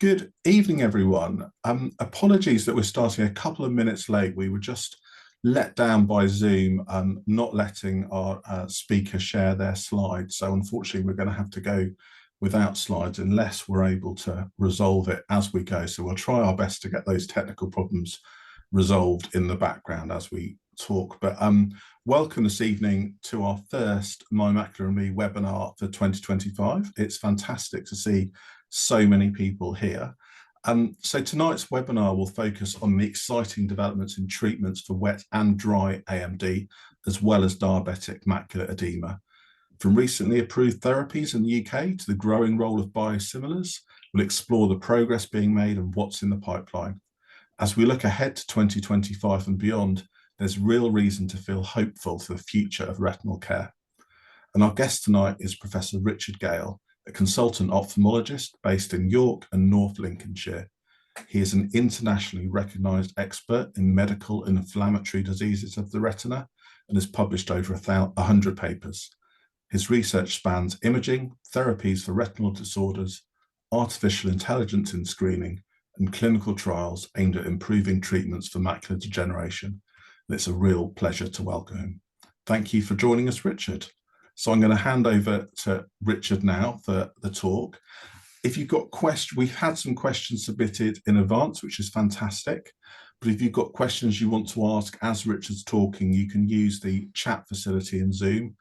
Good evening, everyone. Apologies that we're starting a couple of minutes late. We were just let down by Zoom, not letting our speaker share their slides. So unfortunately, we're going to have to go without slides unless we're able to resolve it as we go. So we'll try our best to get those technical problems resolved in the background as we talk. But welcome this evening to our first My Macular and Me webinar for 2025. It's fantastic to see so many people here. So tonight's webinar will focus on the exciting developments in treatments for wet and dry AMD, as well as diabetic macular edema. From recently approved therapies in the UK to the growing role of biosimilars, we'll explore the progress being made and what's in the pipeline. As we look ahead to 2025 and beyond, there's real reason to feel hopeful for the future of retinal care. And our guest tonight is Professor Richard Gale, a consultant ophthalmologist based in York and North Lincolnshire. He is an internationally recognised expert in medical and inflammatory diseases of the retina and has published over 100 papers. His research spans imaging, therapies for retinal disorders, artificial intelligence in screening, and clinical trials aimed at improving treatments for macular degeneration. And it's a real pleasure to welcome him. Thank you for joining us, Richard. So I'm going to hand over to Richard now for the talk. If you've got questions, we've had some questions submitted in advance, which is fantastic. But if you've got questions you want to ask as Richard's talking, you can use the chat facility in Zoom.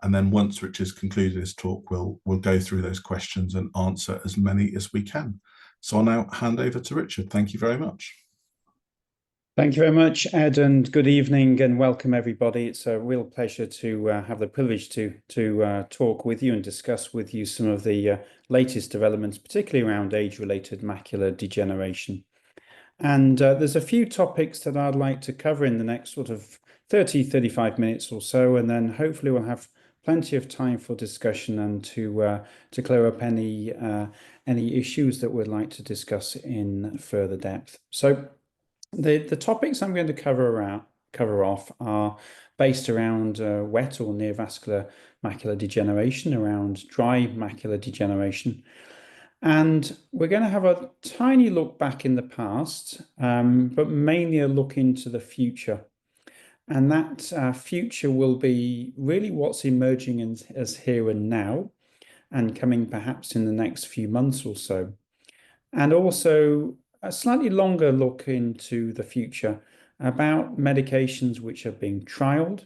And then once Richard's concluded his talk, we'll go through those questions and answer as many as we can. So I'll now hand over to Richard. Thank you very much. Thank you very much, Ed, and good evening and welcome everybody. It's a real pleasure to have the privilege to talk with you and discuss with you some of the latest developments, particularly around age-related macular degeneration. And there's a few topics that I'd like to cover in the next sort of 35 minutes or so, and then hopefully we'll have plenty of time for discussion and to clear up any issues that we'd like to discuss in further depth. So the topics I'm going to cover off are based around wet or neovascular macular degeneration, around dry macular degeneration. And we're going to have a tiny look back in the past, but mainly a look into the future. And that future will be really what's emerging as here and now and coming perhaps in the next few months or so. And also a slightly longer look into the future about medications which are being trialed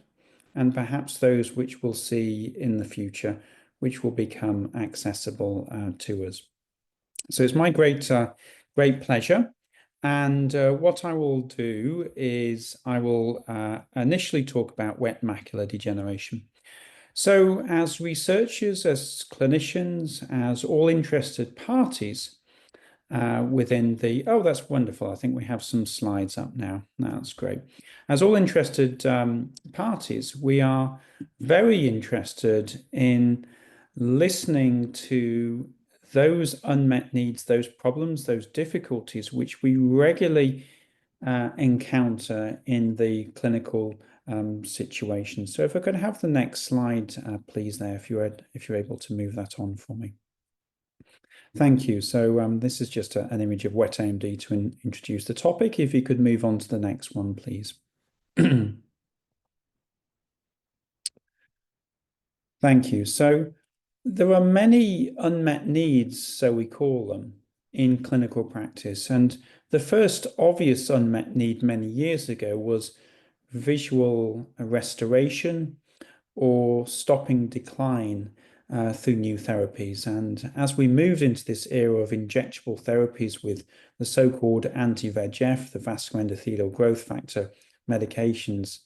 and perhaps those which we'll see in the future, which will become accessible to us. So it's my great pleasure. And what I will do is I will initially talk about wet macular degeneration. So as researchers, as clinicians, as all interested parties, within the, oh, that's wonderful. I think we have some slides up now. That's great. As all interested parties, we are very interested in listening to those unmet needs, those problems, those difficulties which we regularly encounter in the clinical situation. So if I could have the next slide, please, there, if you're able to move that on for me. Thank you. So this is just an image of wet AMD to introduce the topic. If you could move on to the next one, please. Thank you. So there are many unmet needs, so we call them, in clinical practice. And the first obvious unmet need many years ago was visual restoration or stopping decline through new therapies. And as we moved into this era of injectable therapies with the so-called anti-VEGF, the vascular endothelial growth factor medications,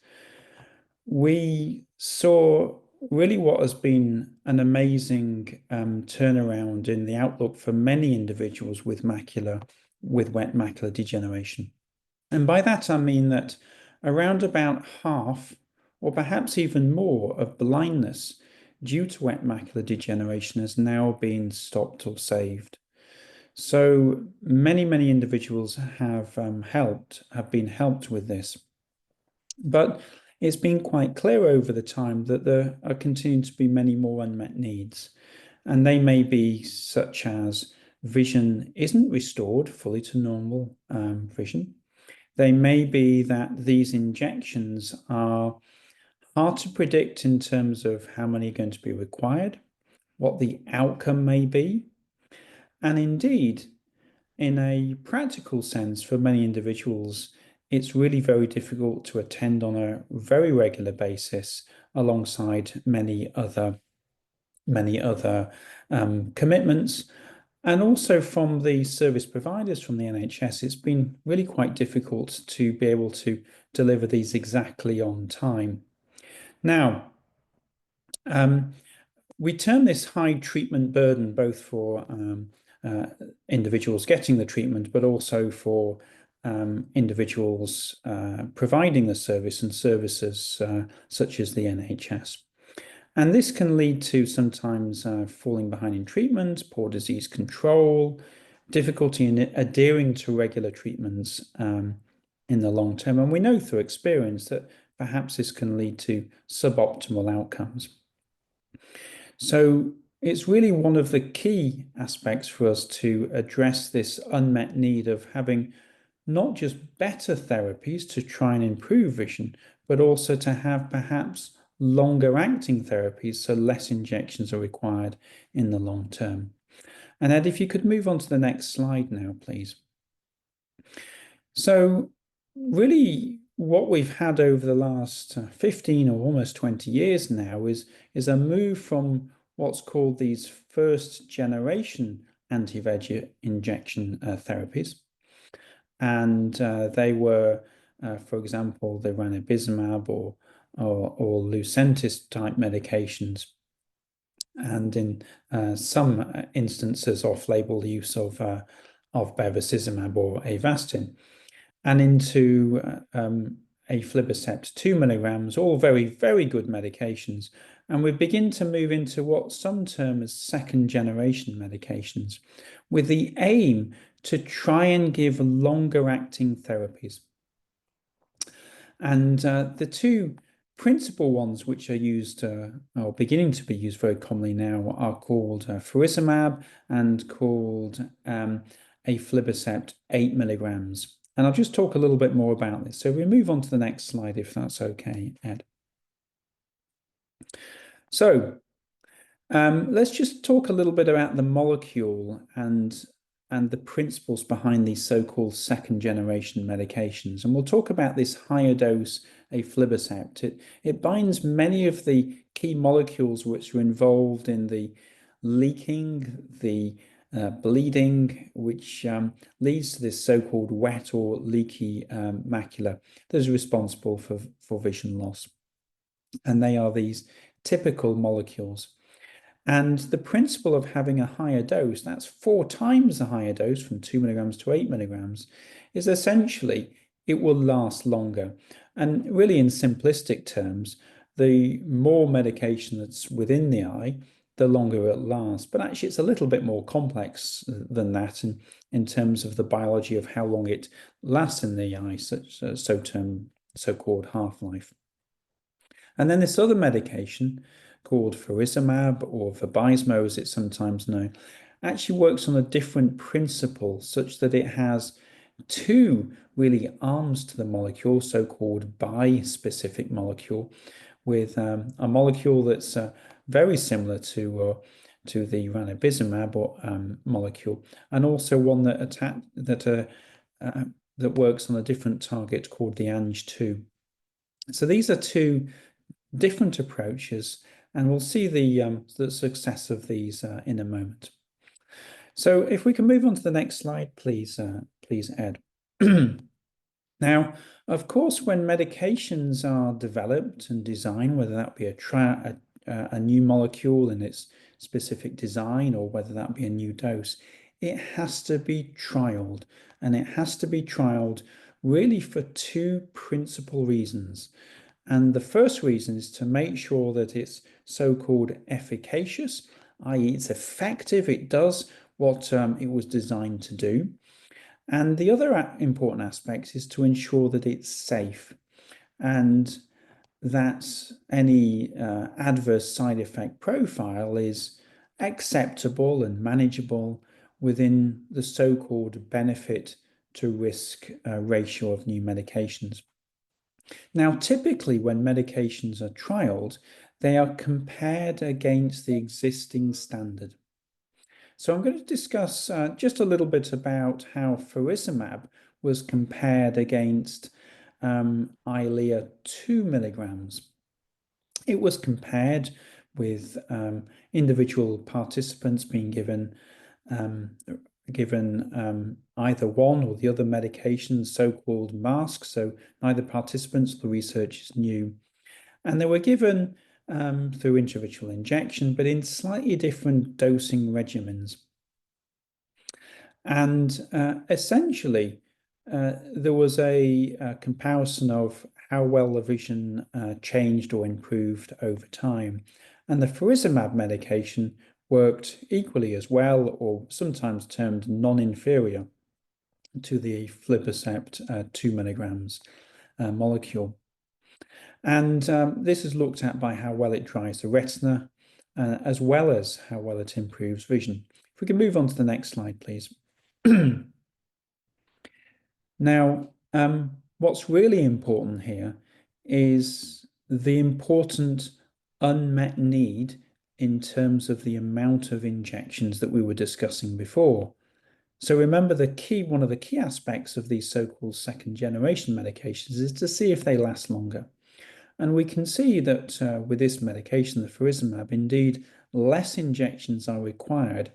we saw really what has been an amazing turnaround in the outlook for many individuals with wet macular degeneration. And by that, I mean that around about half, or perhaps even more, of blindness due to wet macular degeneration has now been stopped or saved. So many individuals have been helped with this. But it's been quite clear over the time that there are continuing to be many more unmet needs. And they may be such as vision isn't restored fully to normal vision. They may be that these injections are hard to predict in terms of how many are going to be required, what the outcome may be, and indeed, in a practical sense, for many individuals, it's really very difficult to attend on a very regular basis alongside many other commitments. And also from the service providers, from the NHS, it's been really quite difficult to be able to deliver these exactly on time. Now, we term this high treatment burden both for individuals getting the treatment, but also for individuals providing the service and services such as the NHS. And this can lead to sometimes falling behind in treatment, poor disease control, difficulty in adhering to regular treatments in the long term. And we know through experience that perhaps this can lead to suboptimal outcomes. So it's really one of the key aspects for us to address this unmet need of having not just better therapies to try and improve vision, but also to have perhaps longer acting therapies, so less injections are required in the long term. And Ed, if you could move on to the next slide now, please. So really what we've had over the last 15 or almost 20 years now is a move from what's called these first generation anti-VEGF injection therapies. And they were, for example, the ranibizumab or Lucentis type medications, and in some instances off-label use of bevacizumab or Avastin, and into aflibercept 2 milligrams, all very, very good medications. And we begin to move into what some term as second generation medications, with the aim to try and give longer acting therapies. And the two principal ones which are used or beginning to be used very commonly now are called Faricimab and called aflibercept 8 milligrams. And I'll just talk a little bit more about this. So we move on to the next slide, if that's okay, Ed. So let's just talk a little bit about the molecule and the principles behind these so-called second generation medications. And we'll talk about this higher dose aflibercept. It binds many of the key molecules which are involved in the leaking, the bleeding, which leads to this so-called wet or leaky macula that is responsible for vision loss. And they are these typical molecules. And the principle of having a higher dose, that's 4 times the higher dose from 2 milligrams to 8 milligrams, is essentially it will last longer. And really in simplistic terms, the more medication that's within the eye, the longer it lasts. But actually it's a little bit more complex than that in terms of the biology of how long it lasts in the eye, so-called half-life. And then this other medication called Faricimab, or Vabysmo as it's sometimes known, actually works on a different principle, such that it has 2 really arms to the molecule, so-called bispecific molecule, with a molecule that's very similar to the ranibizumab molecule, and also one that works on a different target called the Ang2. So these are 2 different approaches, and we'll see the success of these in a moment. So if we can move on to the next slide, please, Ed. Now, of course, when medications are developed and designed, whether that be a new molecule in its specific design or whether that be a new dose, it has to be trialed, and it has to be trialed really for 2 principal reasons. And the first reason is to make sure that it's so-called efficacious, i.e. it's effective, it does what it was designed to do. And the other important aspect is to ensure that it's safe and that any adverse side effect profile is acceptable and manageable within the so-called benefit to risk ratio of new medications. Now, typically when medications are trialed, they are compared against the existing standard. So I'm going to discuss just a little bit about how Faricimab was compared against Eylea 2 milligrams. It was compared with individual participants being given either one or the other medications, so-called masks. So neither participants, the research is new. And they were given through intravitreal injection, but in slightly different dosing regimens. And essentially, there was a comparison of how well the vision changed or improved over time. And the Faricimab medication worked equally as well, or sometimes termed non-inferior to the aflibercept 2 milligrams molecule. And this is looked at by how well it dries the retina, as well as how well it improves vision. If we can move on to the next slide, please. Now, what's really important here is the important unmet need in terms of the amount of injections that we were discussing before. So remember, one of the key aspects of these so-called second generation medications is to see if they last longer. And we can see that with this medication, the Faricimab, indeed, less injections are required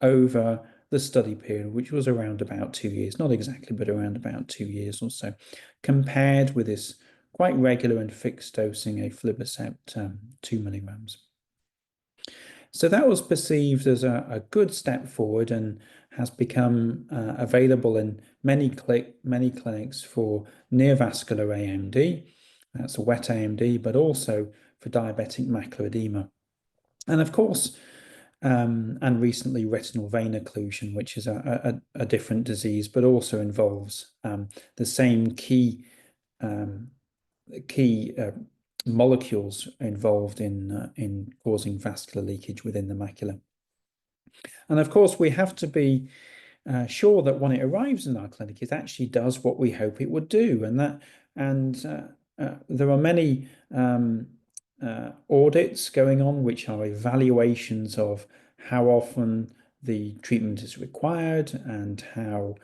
over the study period, which was around about 2 years, not exactly, but around about 2 years or so, compared with this quite regular and fixed dosing aflibercept 2 milligrams. So that was perceived as a good step forward and has become available in many clinics for neovascular AMD, that's wet AMD, but also for diabetic macular edema. And of course, and recently retinal vein occlusion, which is a different disease, but also involves the same key molecules involved in causing vascular leakage within the macula. And of course, we have to be sure that when it arrives in our clinic, it actually does what we hope it would do, and there are many audits going on, which are evaluations of how often the treatment is required and how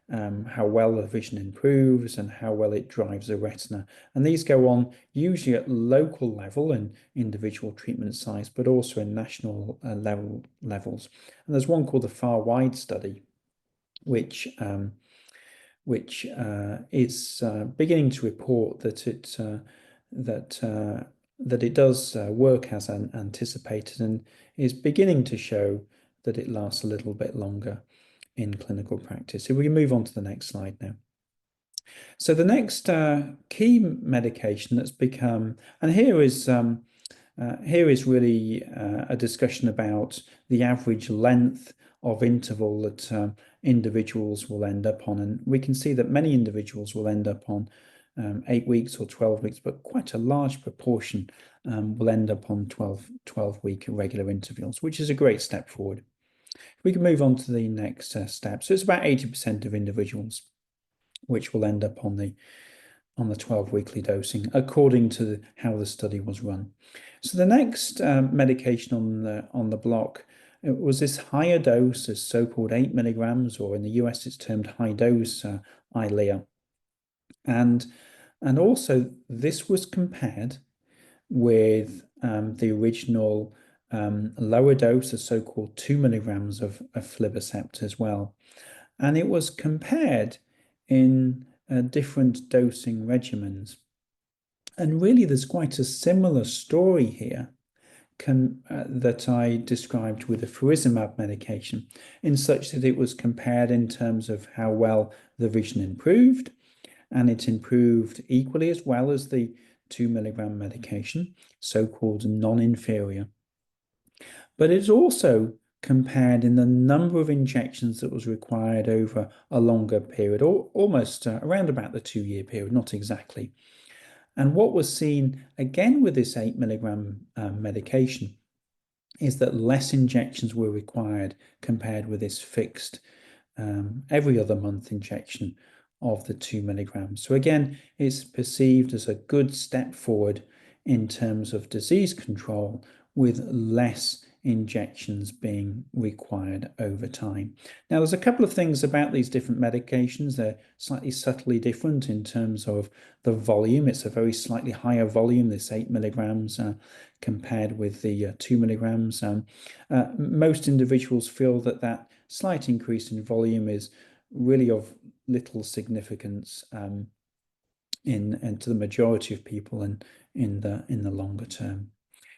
well the vision improves and how well it drives the retina. And these go on usually at local level in individual treatment sites, but also in national levels. And there's one called the Far Wide study, which is beginning to report that it does work as anticipated and is beginning to show that it lasts a little bit longer in clinical practice. So we can move on to the next slide now. So the next key medication that's become, and here is really a discussion about the average length of interval that individuals will end up on. And we can see that many individuals will end up on 8 weeks or 12 weeks, but quite a large proportion will end up on 12-week regular intervals, which is a great step forward. We can move on to the next step. So it's about 80% of individuals which will end up on the 12-weekly dosing, according to how the study was run. So the next medication on the block, it was this higher dose, this so-called 8 milligrams, or in the US it's termed high dose Eylea. And also this was compared with the original lower dose, the so-called 2 milligrams of aflibercept as well. And it was compared in different dosing regimens. And really there's quite a similar story here that I described with the Faricimab medication, in such that it was compared in terms of how well the vision improved, and it improved equally as well as the 2 milligram medication, so-called non-inferior. But it's also compared in the number of injections that was required over a longer period, or almost around about the 2-year period, not exactly. And what was seen again with this 8 milligram medication is that less injections were required compared with this fixed every other month injection of the 2 milligrams. So again, it's perceived as a good step forward in terms of disease control, with less injections being required over time. Now, there's a couple of things about these different medications. They're slightly subtly different in terms of the volume. It's a very slightly higher volume, this 8 milligrams, compared with the 2 milligrams. Most individuals feel that that slight increase in volume is really of little significance and to the majority of people and in the longer term.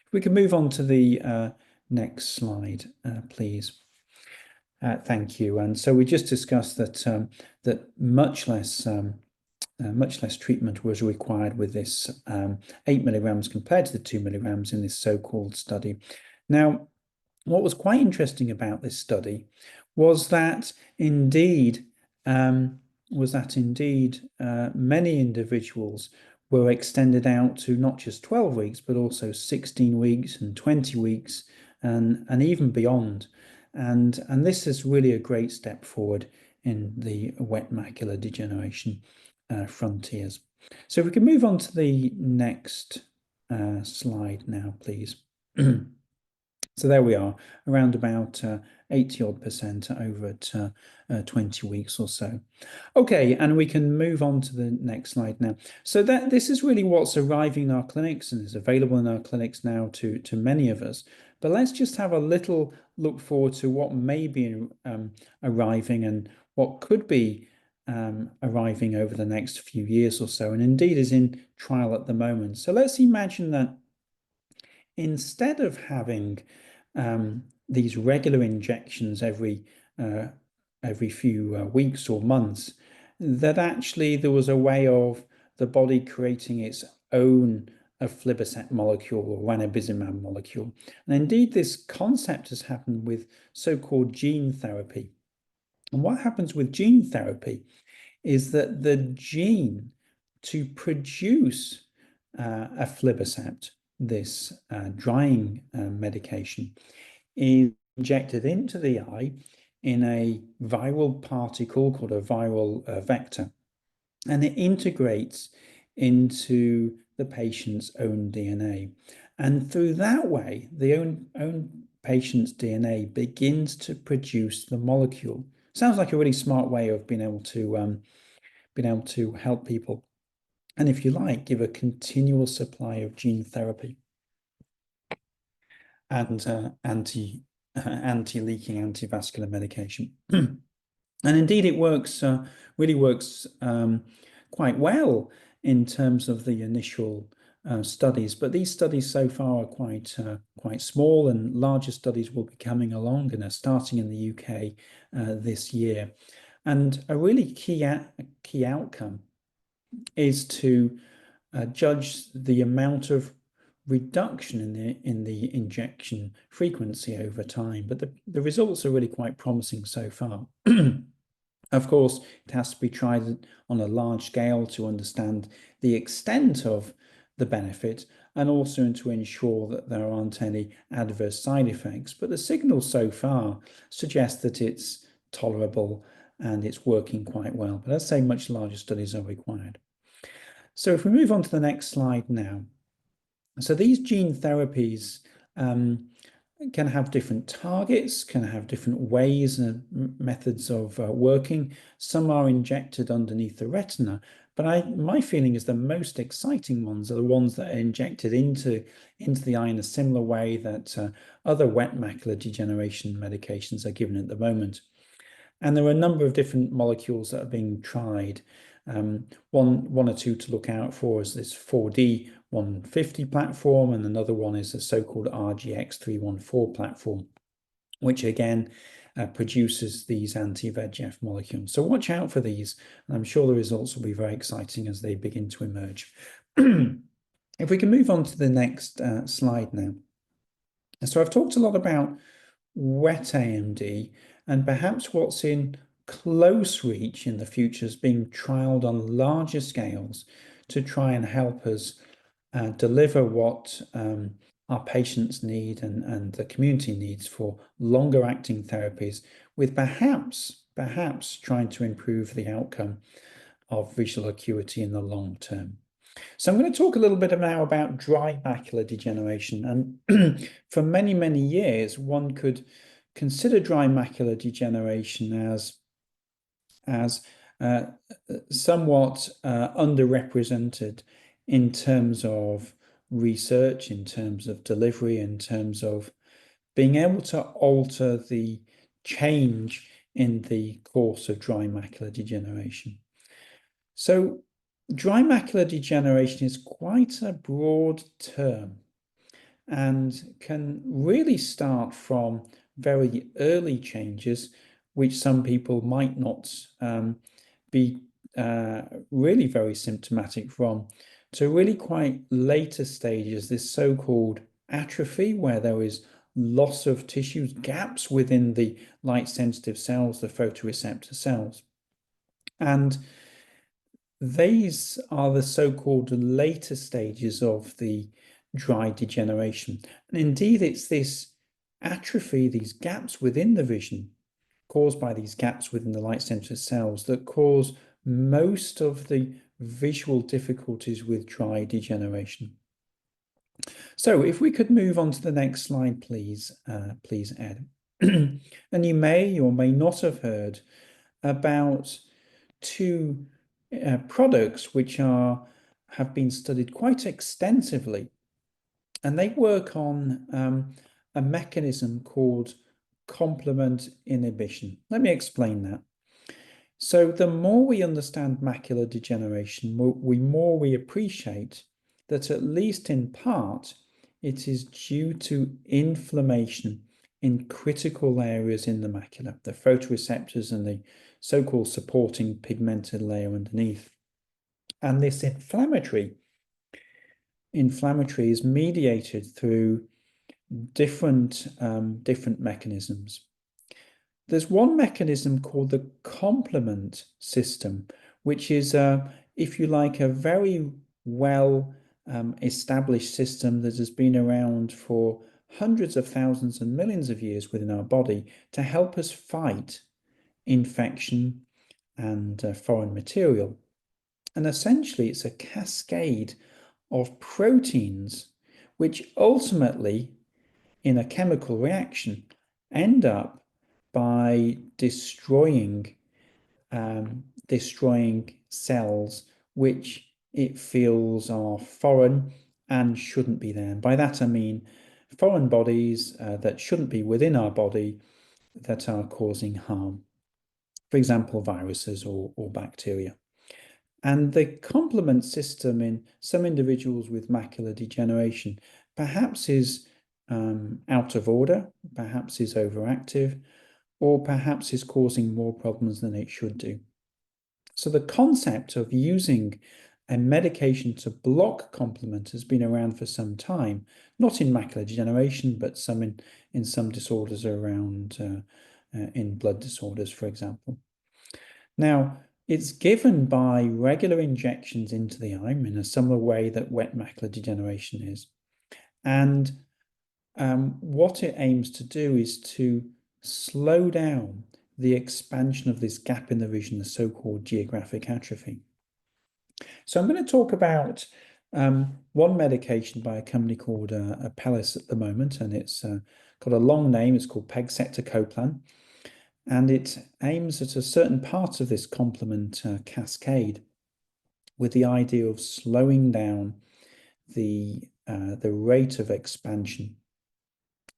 If we can move on to the next slide, please. Thank you. And so we just discussed that that much less treatment was required with this 8 milligrams compared to the 2 milligrams in this so-called study. Now, what was quite interesting about this study was that indeed many individuals were extended out to not just 12 weeks, but also 16 weeks and 20 weeks and even beyond. And this is really a great step forward in the wet macular degeneration frontiers. So if we can move on to the next slide now, please. So there we are, around about 80% over at 20 weeks or so. Okay, and we can move on to the next slide now. So this is really what's arriving in our clinics and is available in our clinics now to many of us. But let's just have a little look forward to what may be arriving and what could be arriving over the next few years or so, and indeed is in trial at the moment. So let's imagine that instead of having these regular injections every few weeks or months, that actually there was a way of the body creating its own aflibercept molecule or ranibizumab molecule. And indeed, this concept has happened with so-called gene therapy. And what happens with gene therapy is that the gene to produce aflibercept, this drying medication, is injected into the eye in a viral particle called a viral vector, and it integrates into the patient's own DNA. And through that way, the own patient's DNA begins to produce the molecule. Sounds like a really smart way of being able to help people, and if you like, give a continual supply of gene therapy and anti-leaking, anti-vascular medication. And indeed, it works, really works quite well in terms of the initial studies. But these studies so far are quite small, and larger studies will be coming along and are starting in the UK this year. And a really key outcome is to judge the amount of reduction in the injection frequency over time. But the results are really quite promising so far. Of course, it has to be tried on a large scale to understand the extent of the benefit, and also to ensure that there aren't any adverse side effects. But the signals so far suggest that it's tolerable and it's working quite well. But as I say, much larger studies are required. So if we move on to the next slide now. So these gene therapies can have different targets, can have different ways and methods of working. Some are injected underneath the retina, but my feeling is the most exciting ones are the ones that are injected into the eye in a similar way that other wet macular degeneration medications are given at the moment. And there are a number of different molecules that are being tried. One or two to look out for is this 4D 150 platform, and another one is a so-called RGX314 platform, which again produces these anti-VEGF molecules. So watch out for these, and I'm sure the results will be very exciting as they begin to emerge. If we can move on to the next slide now. So I've talked a lot about wet AMD, and perhaps what's in close reach in the future is being trialed on larger scales to try and help us deliver what our patients need and the community needs for longer acting therapies, with perhaps trying to improve the outcome of visual acuity in the long term. So I'm going to talk a little bit now about dry macular degeneration. And for many, many years, one could consider dry macular degeneration as somewhat underrepresented in terms of research, in terms of delivery, in terms of being able to alter the change in the course of dry macular degeneration. So dry macular degeneration is quite a broad term and can really start from very early changes, which some people might not be really very symptomatic from, to really quite later stages, this so-called atrophy, where there is loss of tissues, gaps within the light-sensitive cells, the photoreceptor cells. And these are the so-called later stages of the dry degeneration. And indeed, it's this atrophy, these gaps within the vision, caused by these gaps within the light-sensitive cells, that cause most of the visual difficulties with dry degeneration. So if we could move on to the next slide, please, Ed. And you may or may not have heard about two products which have been studied quite extensively, and they work on a mechanism called complement inhibition. Let me explain that. So the more we understand macular degeneration, more we appreciate that, at least in part, it is due to inflammation in critical areas in the macula, the photoreceptors and the so-called supporting pigmented layer underneath. And this inflammatory is mediated through different mechanisms. There's one mechanism called the complement system, which is, if you like, a very well established system that has been around for hundreds of thousands and millions of years within our body to help us fight infection and foreign material. And essentially, it's a cascade of proteins which ultimately, in a chemical reaction, end up by destroying cells which it feels are foreign and shouldn't be there. And by that I mean foreign bodies that shouldn't be within our body, that are causing harm. For example, viruses or bacteria. And the complement system in some individuals with macular degeneration perhaps is out of order, perhaps is overactive, or perhaps is causing more problems than it should do. So the concept of using a medication to block complement has been around for some time, not in macular degeneration, but in some disorders around, in blood disorders, for example. Now, it's given by regular injections into the eye in a similar way that wet macular degeneration is. And what it aims to do is to slow down the expansion of this gap in the vision, the so-called geographic atrophy. So I'm going to talk about one medication by a company called Apellis at the moment, and it's got a long name. It's called pegcetacoplan, and it aims at a certain part of this complement cascade with the idea of slowing down the rate of expansion.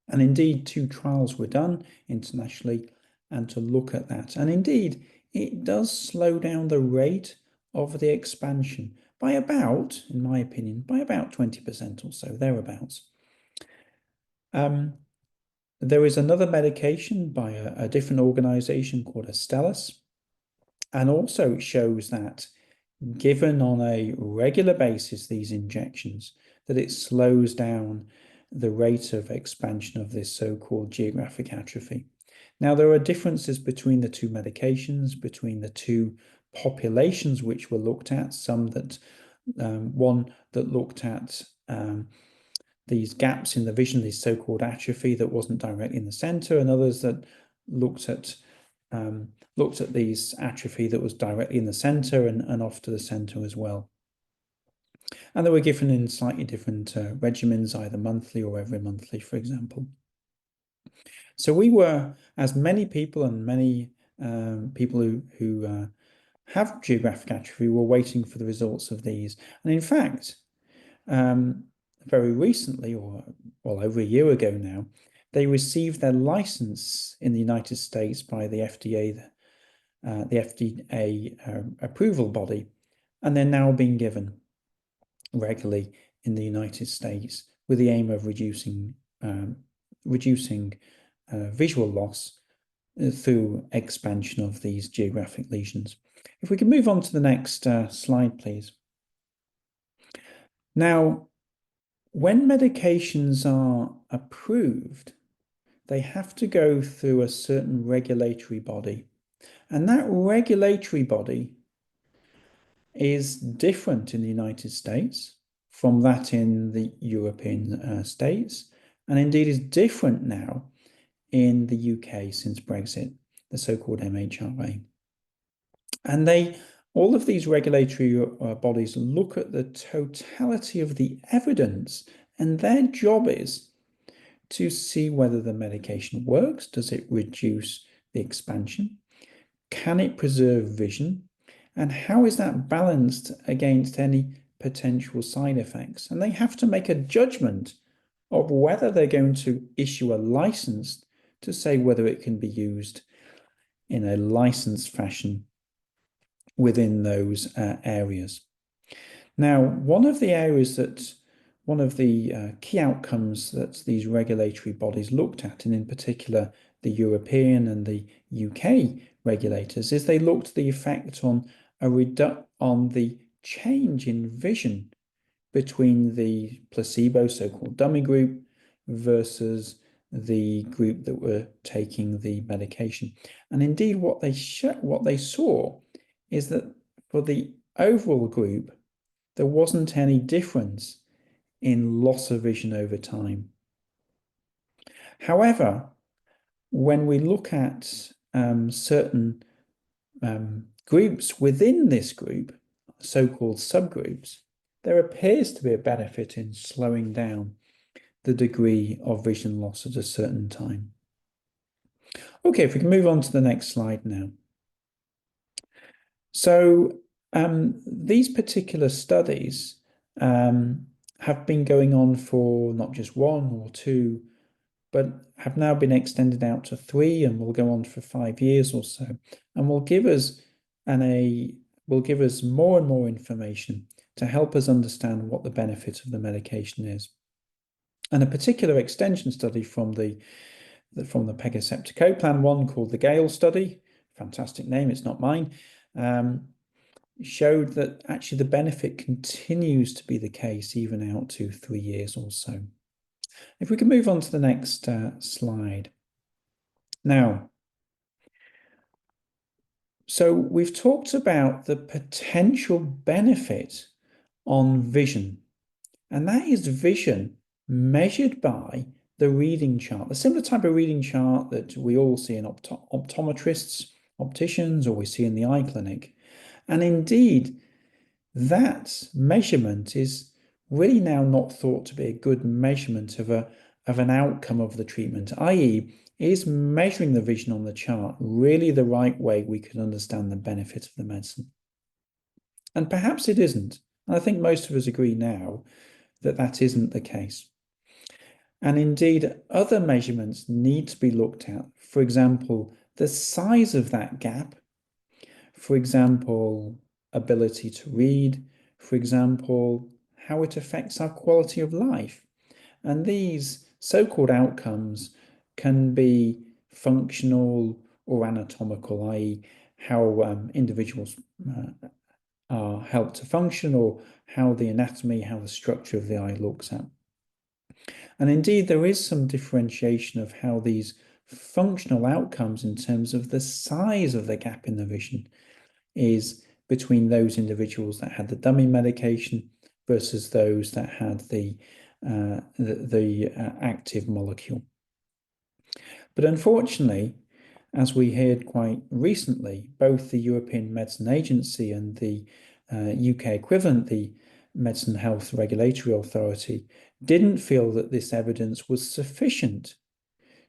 And indeed, 2 trials were done internationally and to look at that. And indeed, it does slow down the rate of the expansion by about, in my opinion, by about 20% or so, thereabouts. There is another medication by a different organization called Astellas, and also it shows that given on a regular basis, these injections, that it slows down the rate of expansion of this so-called geographic atrophy. Now, there are differences between the 2 medications, between the 2 populations which were looked at. Some that, one that looked at these gaps in the vision, these so-called atrophy that wasn't directly in the center, and others that looked at these atrophy that was directly in the center and off to the center as well. And they were given in slightly different regimens, either monthly or every monthly, for example. So we were, as many people and many people who have geographic atrophy were waiting for the results of these. And in fact, very recently, or well, over a year ago now, they received their license in the United States by the FDA, approval body, and they're now being given regularly in the United States with the aim of reducing visual loss through expansion of these geographic lesions. If we can move on to the next slide, please. Now, when medications are approved, they have to go through a certain regulatory body, and that regulatory body is different in the United States from that in the European states, and indeed is different now in the UK since Brexit, the so-called MHRA. And all of these regulatory bodies look at the totality of the evidence, and their job is to see whether the medication works. Does it reduce the expansion? Can it preserve vision? And how is that balanced against any potential side effects? And they have to make a judgment of whether they're going to issue a license to say whether it can be used in a licensed fashion within those areas. Now, one of the key outcomes that these regulatory bodies looked at, and in particular the European and the UK regulators, is they looked at the effect on the change in vision between the placebo, so-called dummy group, versus the group that were taking the medication. And indeed, what they saw is that for the overall group, there wasn't any difference in loss of vision over time. However, when we look at certain groups within this group, so-called subgroups, there appears to be a benefit in slowing down the degree of vision loss at a certain time. Okay, if we can move on to the next slide now. So these particular studies have been going on for not just 1 or 2, but have now been extended out to 3 and will go on for 5 years or so, and will give us more and more information to help us understand what the benefit of the medication is. And a particular extension study from the pegcetacoplan one, called the Gale study, fantastic name, it's not mine, showed that actually the benefit continues to be the case even out to 3 years or so. If we can move on to the next slide. Now, so we've talked about the potential benefit on vision, and that is vision measured by the reading chart, the similar type of reading chart that we all see in optometrists, opticians, or we see in the eye clinic. And indeed, that measurement is really now not thought to be a good measurement of an outcome of the treatment, i.e., is measuring the vision on the chart really the right way we can understand the benefit of the medicine? And perhaps it isn't. And I think most of us agree now that that isn't the case. And indeed, other measurements need to be looked at. For example, the size of that gap. For example, ability to read. For example, how it affects our quality of life. And these so-called outcomes can be functional or anatomical, i.e., how individuals are helped to function, or how the anatomy, how the structure of the eye looks at. And indeed, there is some differentiation of how these functional outcomes in terms of the size of the gap in the vision is between those individuals that had the dummy medication versus those that had the active molecule. But unfortunately, as we heard quite recently, both the European Medicine Agency and the UK equivalent, the Medicine Health Regulatory Authority, didn't feel that this evidence was sufficient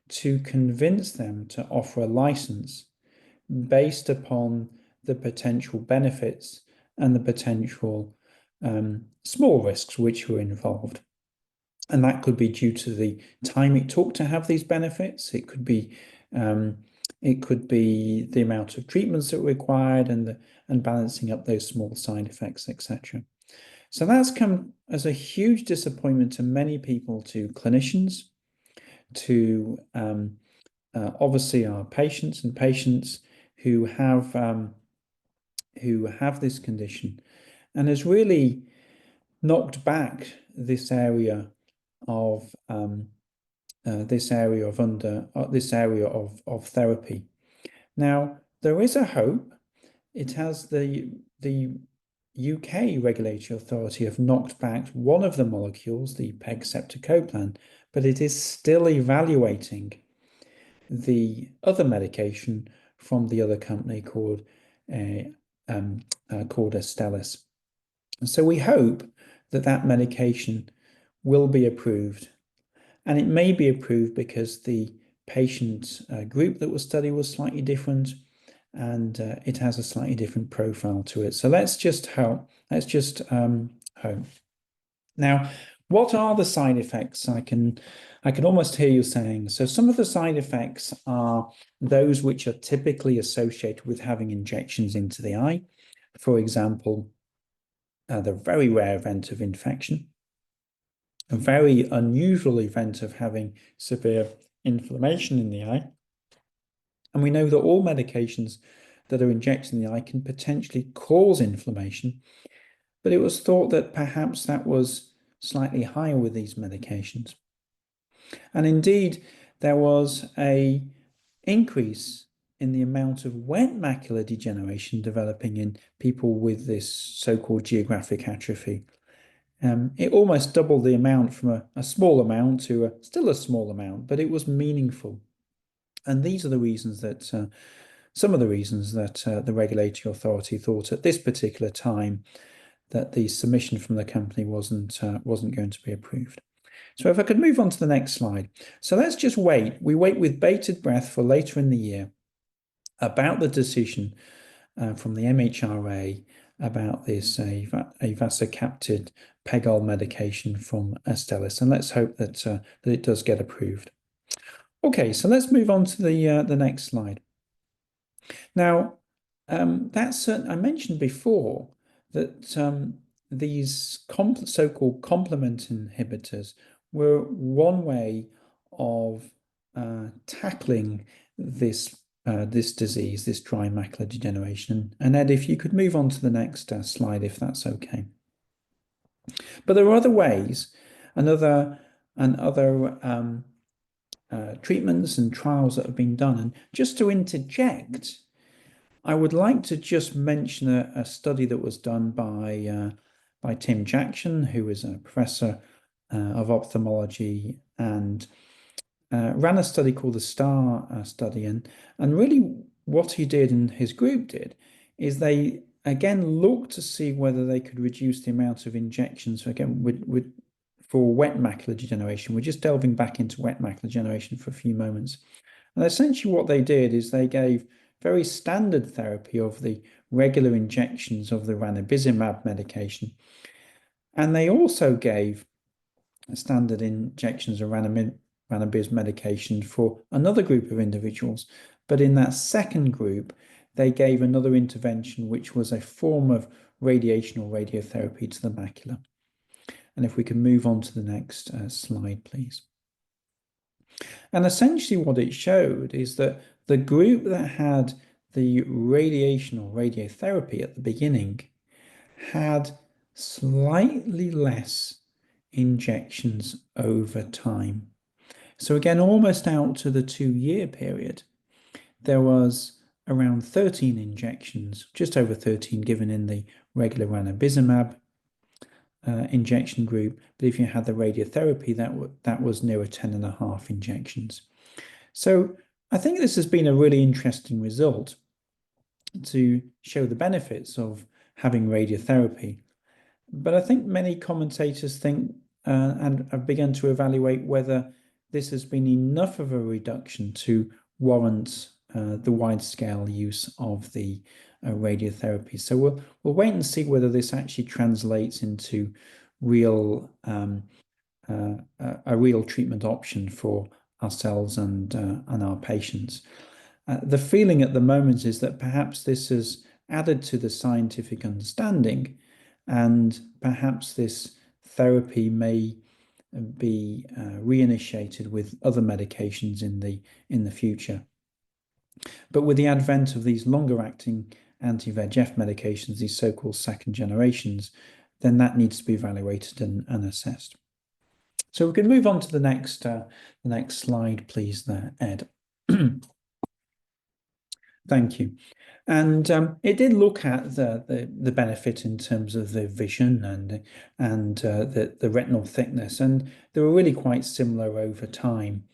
to convince them to offer a license based upon the potential benefits and the potential small risks which were involved. And that could be due to the time it took to have these benefits. It could be the amount of treatments that were required and balancing up those small side effects, etc. So that's come as a huge disappointment to many people, to clinicians, to obviously our patients and patients who have this condition, and has really knocked back this area of therapy. Now, there is a hope. It has the UK regulatory authority have knocked back one of the molecules, the pegcetacoplan, but it is still evaluating the other medication from the other company called Astellas. And so we hope that that medication will be approved, and it may be approved because the patient group that was studied was slightly different, and it has a slightly different profile to it. So let's just hope. Hope. Now, what are the side effects? I can almost hear you saying. So some of the side effects are those which are typically associated with having injections into the eye. For example, the very rare event of infection, a very unusual event of having severe inflammation in the eye. And we know that all medications that are injected in the eye can potentially cause inflammation, but it was thought that perhaps that was slightly higher with these medications. And indeed, there was an increase in the amount of wet macular degeneration developing in people with this so-called geographic atrophy. It almost doubled the amount from a small amount to still a small amount, but it was meaningful. And these are the reasons that some of the reasons that the regulatory authority thought at this particular time that the submission from the company wasn't going to be approved. So if I could move on to the next slide. So let's just wait. We wait with bated breath for later in the year about the decision from the MHRA about this avacincaptad pegol medication from Astellas, and let's hope that that it does get approved. Okay, so let's move on to the next slide. Now, I mentioned before that these so-called complement inhibitors were one way of tackling this disease, this dry macular degeneration. And Ed, if you could move on to the next slide, if that's okay. But there are other ways, and other treatments and trials that have been done. And just to interject, I would like to just mention a study that was done by Tim Jackson, who is a professor of ophthalmology, and ran a study called the STAR study. And really what he did and his group did is they, again, looked to see whether they could reduce the amount of injections, again, for wet macular degeneration. We're just delving back into wet macular degeneration for a few moments. And essentially what they did is they gave very standard therapy of the regular injections of the ranibizumab medication. And they also gave standard injections of ranibizumab medication for another group of individuals. But in that second group, they gave another intervention, which was a form of radiation or radiotherapy to the macula. And if we can move on to the next slide, please. And essentially what it showed is that the group that had the radiation or radiotherapy at the beginning had slightly less injections over time. So again, almost out to the 2-year period, there was around 13 injections, just over 13 given in the regular ranibizumab injection group, but if you had the radiotherapy, that was nearer 10.5 injections. So I think this has been a really interesting result to show the benefits of having radiotherapy. But I think many commentators think and have begun to evaluate whether this has been enough of a reduction to warrant the wide-scale use of the radiotherapy. So we'll wait and see whether this actually translates into real a real treatment option for ourselves and our patients. The feeling at the moment is that perhaps this has added to the scientific understanding, and perhaps this therapy may be reinitiated with other medications in the future. But with the advent of these longer-acting anti-VEGF medications, these so-called second generations, then that needs to be evaluated and assessed. So we can move on to the next slide, please, there, Ed. Thank you. And it did look at the benefit in terms of the vision and the retinal thickness, and they were really quite similar over time.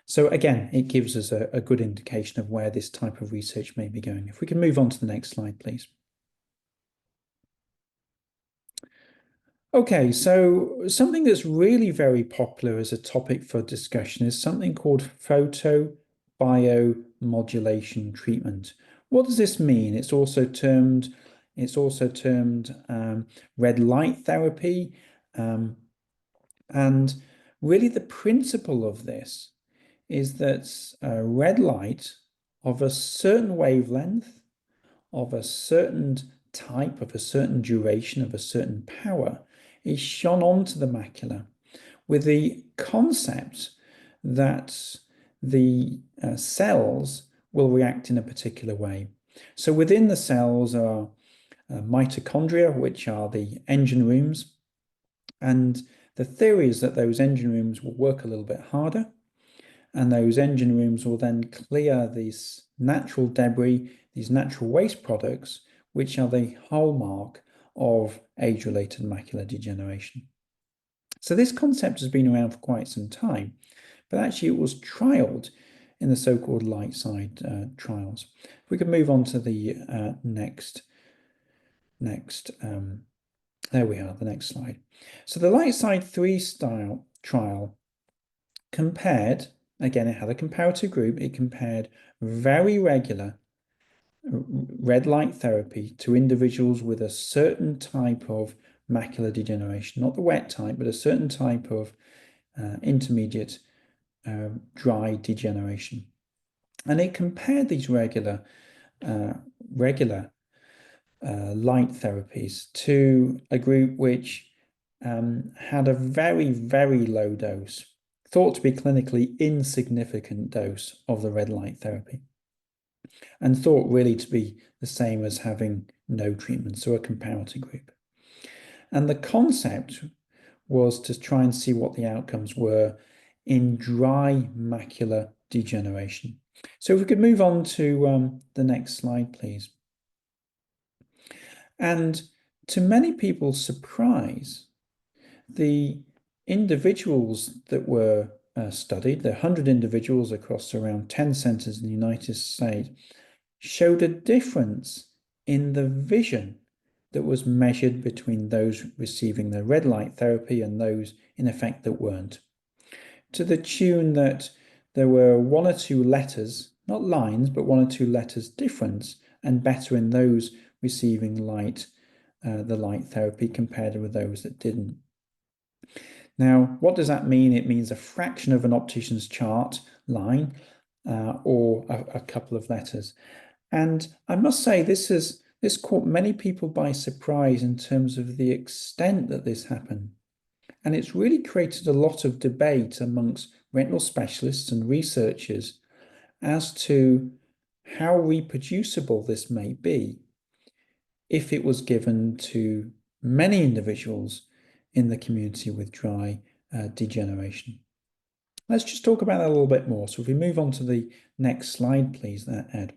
So again, it gives us a good indication of where this type of research may be going. If we can move on to the next slide, please. Okay, so something that's really very popular as a topic for discussion is something called photobiomodulation treatment. What does this mean? It's also termed red light therapy, and really the principle of this is that red light of a certain wavelength, of a certain type, of a certain duration, of a certain power is shone onto the macula with the concept that the cells will react in a particular way. So within the cells are mitochondria, which are the engine rooms, and the theory is that those engine rooms will work a little bit harder, and those engine rooms will then clear these natural debris, these natural waste products, which are the hallmark of age-related macular degeneration. So this concept has been around for quite some time, but actually it was trialed in the so-called LIGHTSITE trials. If we could move on to the next, there we are, the next slide. So the LIGHTSITE III trial compared, again, it had a comparator group, it compared very regular red light therapy to individuals with a certain type of macular degeneration, not the wet type, but a certain type of intermediate dry degeneration. And it compared these regular light therapies to a group which had a very, very low dose, thought to be clinically insignificant dose of the red light therapy, and thought really to be the same as having no treatment, so a comparator group. And the concept was to try and see what the outcomes were in dry macular degeneration. So if we could move on to the next slide, please. And to many people's surprise, the individuals that were studied, the 100 individuals across around 10 centers in the United States, showed a difference in the vision that was measured between those receiving the red light therapy and those in effect that weren't, to the tune that there were 1 or 2 letters, not lines, but 1 or 2 letters difference, and better in those receiving the light therapy compared with those that didn't. Now, what does that mean? It means a fraction of an optician's chart line or a couple of letters. And I must say, this caught many people by surprise in terms of the extent that this happened. And it's really created a lot of debate amongst retinal specialists and researchers as to how reproducible this may be if it was given to many individuals in the community with dry degeneration. Let's just talk about that a little bit more. So if we move on to the next slide, please, there, Ed.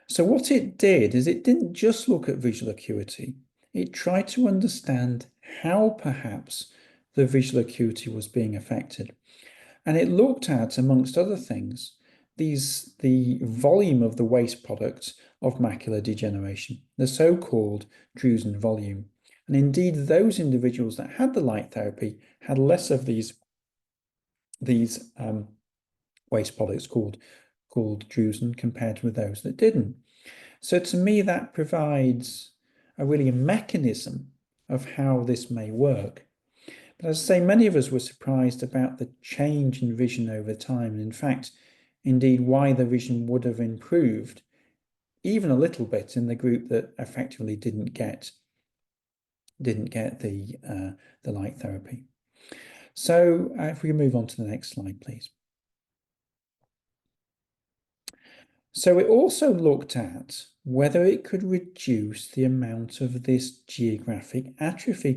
So what it did is it didn't just look at visual acuity. it tried to understand how perhaps the visual acuity was being affected. And it looked at, amongst other things, the volume of the waste products of macular degeneration, the so-called drusen volume. And indeed, those individuals that had the light therapy had less of these waste products called drusen compared with those that didn't. So to me, that provides a mechanism of how this may work. But as I say, many of us were surprised about the change in vision over time. And in fact, indeed, why the vision would have improved even a little bit in the group that effectively didn't get the light therapy. So if we move on to the next slide, please. So it also looked at whether it could reduce the amount of this geographic atrophy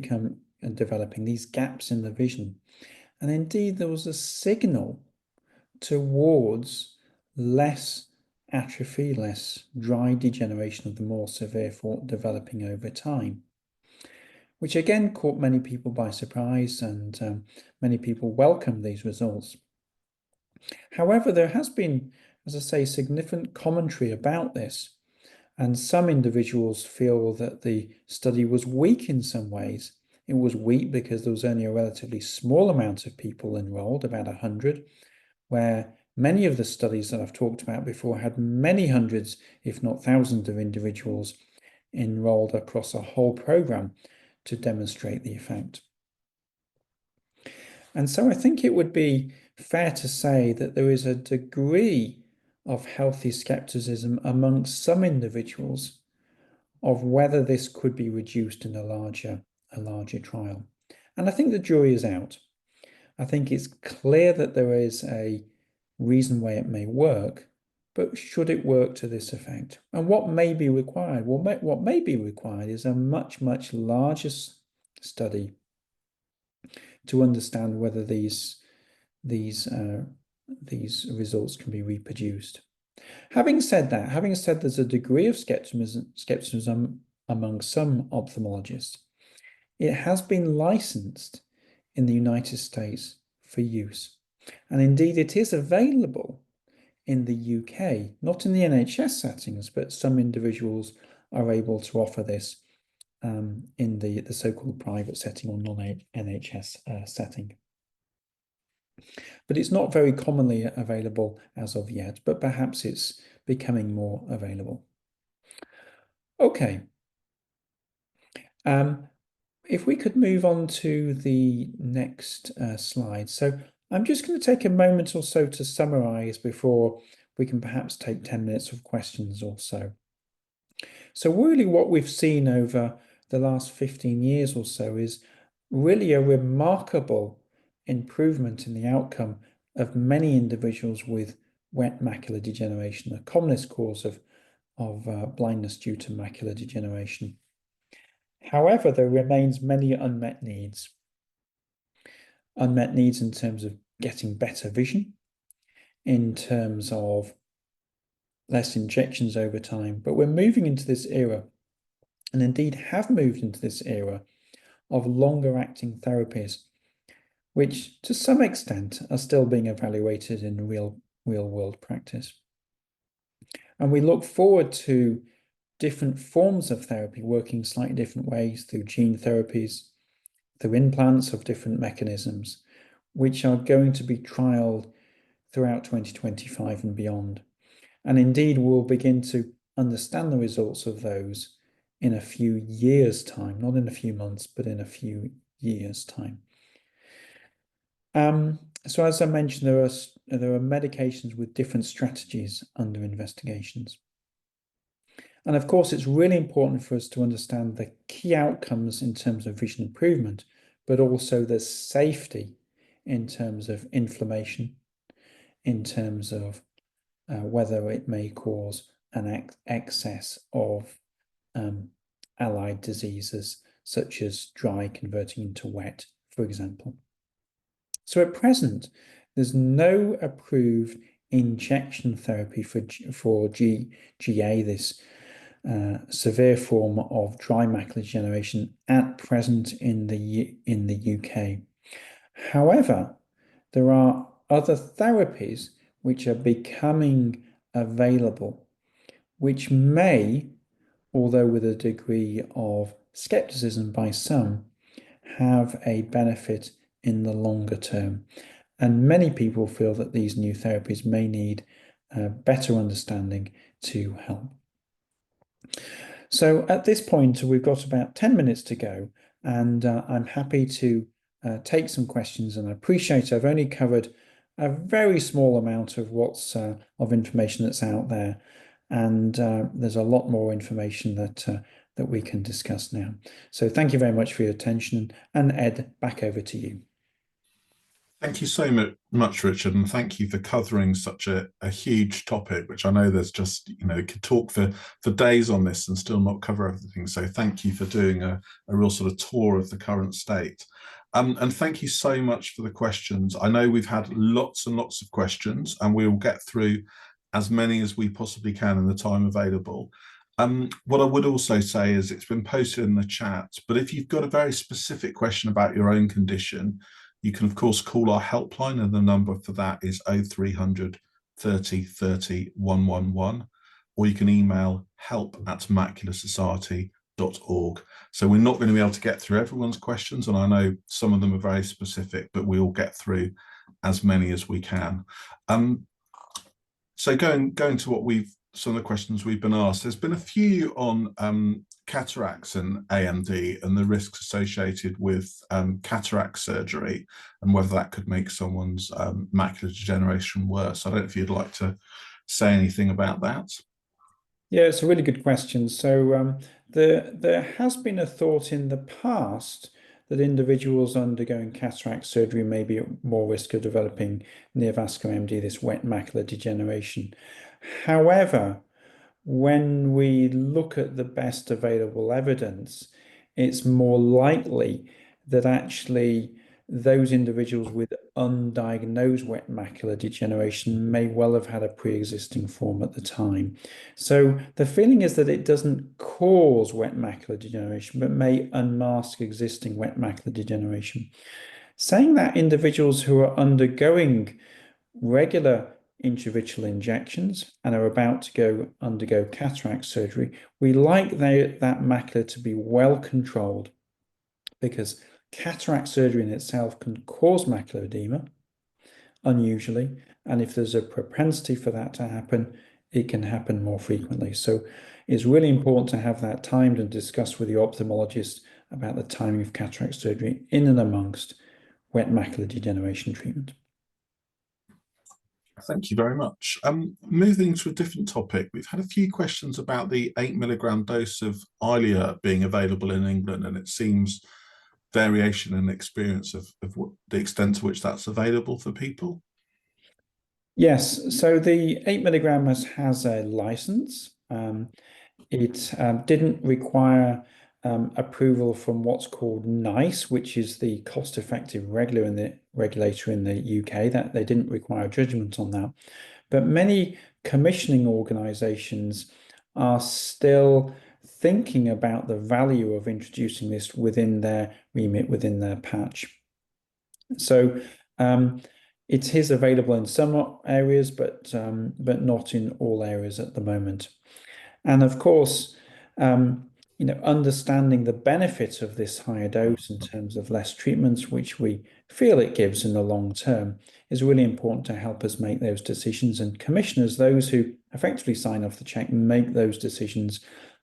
developing, these gaps in the vision. And indeed, there was a signal towards less atrophy, less dry degeneration of the more severe fault developing over time, which again caught many people by surprise, and many people welcomed these results. However, there has been, as I say, significant commentary about this, and some individuals feel that the study was weak in some ways. It was weak because there was only a relatively small amount of people enrolled, about 100, where many of the studies that I've talked about before had many hundreds, if not thousands, of individuals enrolled across a whole program to demonstrate the effect. And so I think it would be fair to say that there is a degree of healthy skepticism amongst some individuals of whether this could be reduced in a larger trial. And I think the jury is out. I think it's clear that there is a reason why it may work, but should it work to this effect? And what may be required? Well, what may be required is a much, much larger study to understand whether these results can be reproduced. Having said that, there's a degree of skepticism among some ophthalmologists, it has been licensed in the United States for use. And indeed, it is available in the UK, not in the NHS settings, but some individuals are able to offer this in the so-called private setting or non-NHS setting. But it's not very commonly available as of yet, but perhaps it's becoming more available. Okay. If we could move on to the next slide. So I'm just going to take a moment or so to summarize before we can perhaps take 10 minutes of questions or so. So really what we've seen over the last 15 years or so is really a remarkable improvement in the outcome of many individuals with wet macular degeneration, the commonest cause of blindness due to macular degeneration. However, there remains many unmet needs. Unmet needs in terms of getting better vision, in terms of less injections over time. But we're moving into this era, and indeed have moved into this era, of longer acting therapies, which to some extent are still being evaluated in real world practice. And we look forward to different forms of therapy working slightly different ways through gene therapies, through implants of different mechanisms, which are going to be trialed throughout 2025 and beyond. And indeed, we'll begin to understand the results of those in a few years' time, not in a few months, but in a few years' time. So as I mentioned, there are medications with different strategies under investigations. And of course, it's really important for us to understand the key outcomes in terms of vision improvement, but also the safety in terms of inflammation, in terms of whether it may cause an excess of allied diseases, such as dry converting into wet, for example. So at present, there's no approved injection therapy for GA, this severe form of dry macular degeneration at present in the UK. However, there are other therapies which are becoming available, which may, although with a degree of skepticism by some, have a benefit in the longer term. And many people feel that these new therapies may need better understanding to help. So at this point, we've got about 10 minutes to go, and I'm happy to take some questions, and I appreciate I've only covered a very small amount of what's of information that's out there, and there's a lot more information that we can discuss now. So thank you very much for your attention, and Ed, back over to you. Thank you so much, Richard, and thank you for covering such a huge topic, which I know there's just, could talk for days on this and still not cover everything. So thank you for doing a real sort of tour of the current state. And thank you so much for the questions. I know we've had lots and lots of questions, and we will get through as many as we possibly can in the time available. What I would also say is it's been posted in the chat, but if you've got a very specific question about your own condition, you can, of course, call our helpline, and the number for that is 0300 30 30 111, or you can email help@macularsociety.org. So we're not going to be able to get through everyone's questions, and I know some of them are very specific, but we'll get through as many as we can. So going to some of the questions we've been asked, there's been a few on cataracts and AMD and the risks associated with cataract surgery and whether that could make someone's macular degeneration worse. I don't know if you'd like to say anything about that. Yeah, it's a really good question. So there has been a thought in the past that individuals undergoing cataract surgery may be at more risk of developing neovascular AMD, this wet macular degeneration. However, when we look at the best available evidence, it's more likely that actually those individuals with undiagnosed wet macular degeneration may well have had a pre-existing form at the time. So the feeling is that it doesn't cause wet macular degeneration, but may unmask existing wet macular degeneration. Saying that, individuals who are undergoing regular intravitreal injections and are about to undergo cataract surgery, we like that macula to be well controlled, because cataract surgery in itself can cause macular edema, unusually, and if there's a propensity for that to happen, it can happen more frequently. So it's really important to have that timed and discuss with your ophthalmologist about the timing of cataract surgery in and amongst wet macular degeneration treatment. Thank you very much. Moving to a different topic, we've had a few questions about the 8 milligram dose of Eylea being available in England, and it seems variation in experience of what the extent to which that's available for people. Yes, so the 8 milligram has a license. It didn't require approval from what's called NICE, which is the cost-effective regulator in the UK. That they didn't require judgment on that. But many commissioning organizations are still thinking about the value of introducing this within their remit, within their patch. So it is available in some areas, but not in all areas at the moment. And of course, understanding the benefit of this higher dose in terms of less treatments, which we feel it gives in the long term, is really important to help us make those decisions. And commissioners, those who effectively sign off the check, make those decisions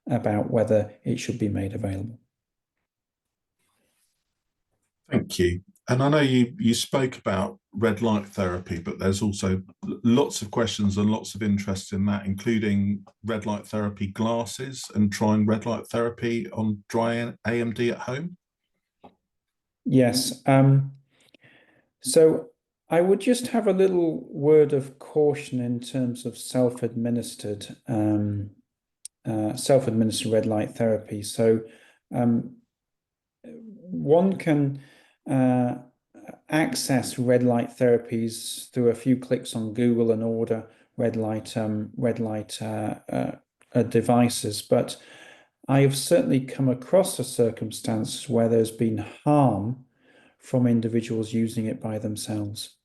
about whether it should be made available. Thank you. And I know you spoke about red light therapy, but there's also lots of questions and lots of interest in that, including red light therapy glasses and trying red light therapy on dry AMD at home. Yes. So I would just have a little word of caution in terms of self-administered red light therapy. So one can access red light therapies through a few clicks on Google and order red light devices, but I have certainly come across a circumstance where there's been harm from individuals using it by themselves.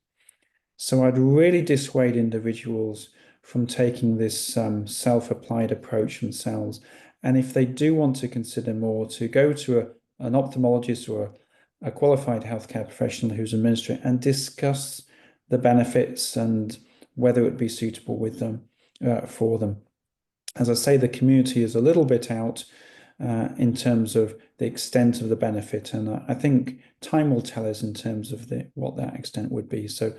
So I'd really dissuade individuals from taking this self-applied approach themselves. And if they do want to consider more, to go to an ophthalmologist or a qualified healthcare professional who's administering and discuss the benefits and whether it would be suitable with them for them. As I say, the community is a little bit out in terms of the extent of the benefit, and I think time will tell us in terms of what that extent would be. So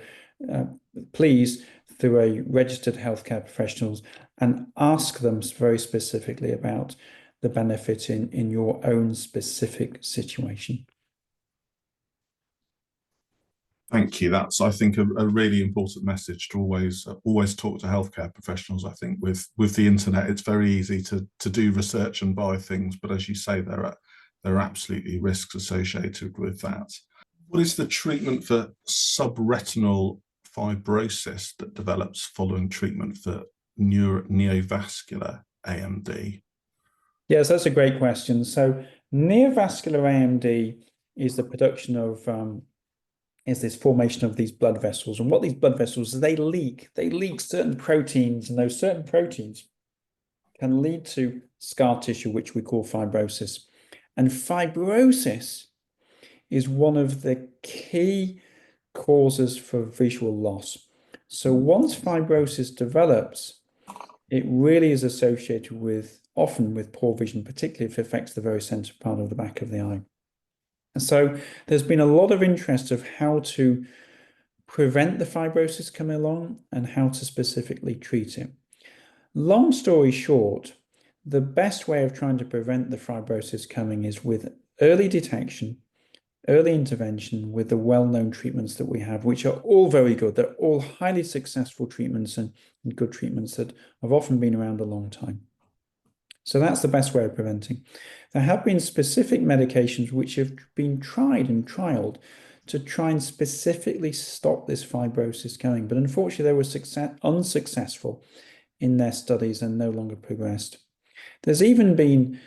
please, through a registered healthcare professionals, and ask them very specifically about the benefit in your own specific situation. Thank you. That's, I think, a really important message to always talk to healthcare professionals. I think with the internet, it's very easy to do research and buy things, but as you say, there are absolutely risks associated with that. What is the treatment for subretinal fibrosis that develops following treatment for neovascular AMD? Yes, that's a great question. So neovascular AMD is the production of is this formation of these blood vessels. And what these blood vessels, they leak certain proteins, and those certain proteins can lead to scar tissue, which we call fibrosis. And fibrosis is one of the key causes for visual loss. So once fibrosis develops, it really is associated often with poor vision, particularly if it affects the very center part of the back of the eye. So there's been a lot of interest of how to prevent the fibrosis coming along and how to specifically treat it. Long story short, the best way of trying to prevent the fibrosis coming is with early detection, early intervention with the well-known treatments that we have, which are all very good. They're all highly successful treatments and good treatments that have often been around a long time. So that's the best way of preventing. There have been specific medications which have been tried and trialed to try and specifically stop this fibrosis going, but unfortunately they were unsuccessful in their studies and no longer progressed. There's even been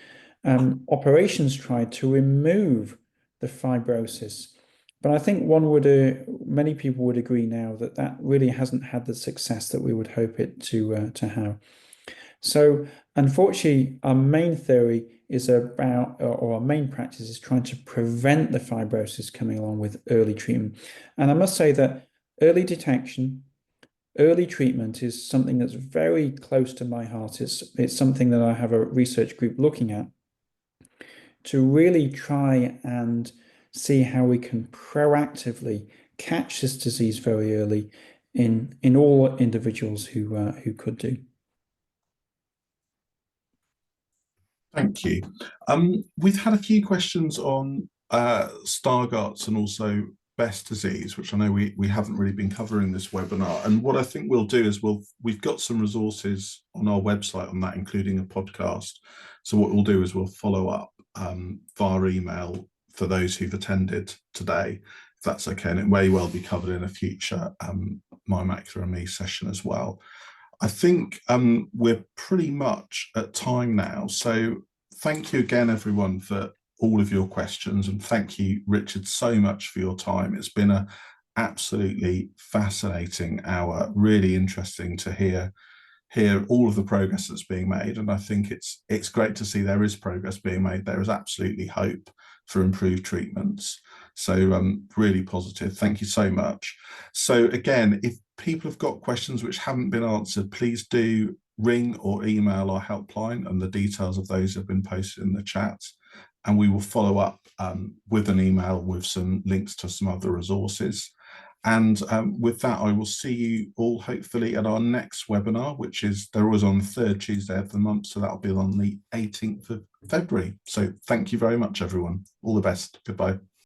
operations tried to remove the fibrosis, but I think many people would agree now that that really hasn't had the success that we would hope it to have. So unfortunately, our main theory is or our main practice is trying to prevent the fibrosis coming along with early treatment. And I must say that early detection, early treatment is something that's very close to my heart. It's something that I have a research group looking at to really try and see how we can proactively catch this disease very early in all individuals who could do. Thank you. We've had a few questions on Stargardt's and also Best disease, which I know we haven't really been covering this webinar. And what I think we'll do is we've got some resources on our website on that, including a podcast. So what we'll do is we'll follow up via email for those who've attended today, if that's okay. And it may well be covered in a future My Macular and Me session as well. I think we're pretty much at time now. So thank you again, everyone, for all of your questions. And thank you, Richard, so much for your time. It's been an absolutely fascinating hour, really interesting to hear all of the progress that's being made. And I think it's great to see there is progress being made. There is absolutely hope for improved treatments. So really positive. Thank you so much. So again, if people have got questions which haven't been answered, please do ring or email our helpline, and the details of those have been posted in the chat. And we will follow up with an email with some links to some other resources. And with that, I will see you all hopefully at our next webinar, which is they're always on the third Tuesday of the month. So that'll be on the 18th of February. So thank you very much, everyone. All the best. Goodbye.